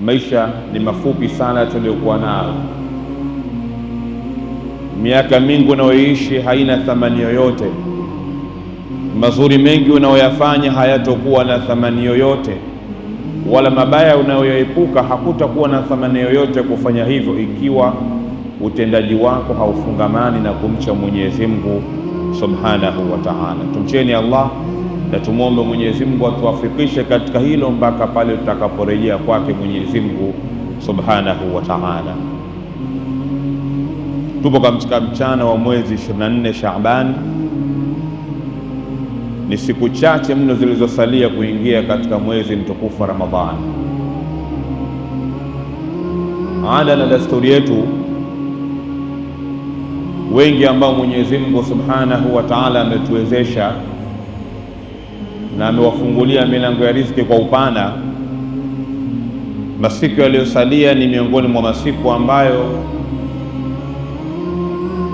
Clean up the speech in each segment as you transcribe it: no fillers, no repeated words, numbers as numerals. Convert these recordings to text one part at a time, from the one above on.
maisha ni mafupi sana tuliyokuwa nayo. Miaka mingi unayoishi haina thamani yoyote. Mazuri mengi unayoyafanya hayatokuwa na thamani yoyote, wala mabaya unayoepuka hakutakuwa na thamani yoyote kufanya hivyo, ikiwa utendaji wako haufungamani na kumcha Mwenyezi Mungu Subhanahu wa Ta'ala. Tumcheni Allah na tumuombe Mwenyezi Mungu atuwafikishe katika hilo mpaka pale tutakaporejea kwake Mwenyezi Mungu Subhanahu wa Ta'ala. Tupo katika mchana wa mwezi 24 Shaaban. Ni siku chache mno zilizosalia kuingia katika mwezi mtukufu wa Ramadhani. Ada na desturi yetu, wengi ambao Mwenyezi Mungu Subhanahu wa Ta'ala ametuwezesha na amewafungulia milango ya riziki kwa upana, masiku yaliyosalia ni miongoni mwa masiku ambayo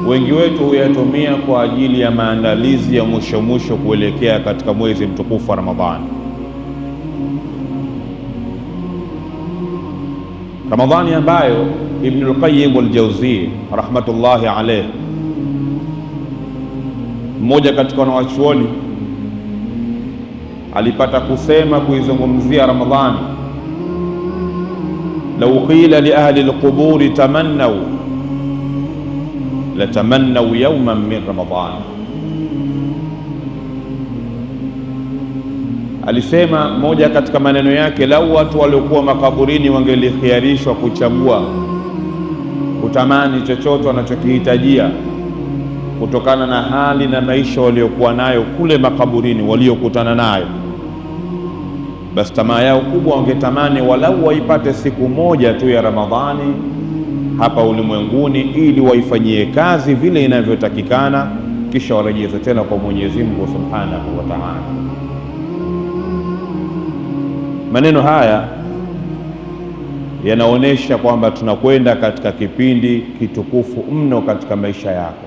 wengi wetu huyatumia kwa ajili ya maandalizi ya mwisho kuelekea katika mwezi mtukufu wa Ramadhani. Ramadhani ambayo Ibn al-Qayyim al-Jawzi rahmatullahi alayh, mmoja katika wanawachuoni, alipata kusema kuizungumzia Ramadhani: law qila li ahli al-quburi tamannaw latamannaw yawman min Ramadhan. Alisema moja katika maneno yake, lau watu waliokuwa makaburini wangelikhiarishwa kuchagua kutamani chochote wanachokihitajia kutokana na hali na maisha waliokuwa nayo kule makaburini, waliokutana nayo, basi tamaa yao kubwa wangetamani walau waipate siku moja tu ya Ramadhani hapa ulimwenguni, ili waifanyie kazi vile inavyotakikana, kisha warejeze tena kwa Mwenyezi Mungu Subhanahu wa Ta'ala. Maneno haya yanaonesha kwamba tunakwenda katika kipindi kitukufu mno katika maisha yako.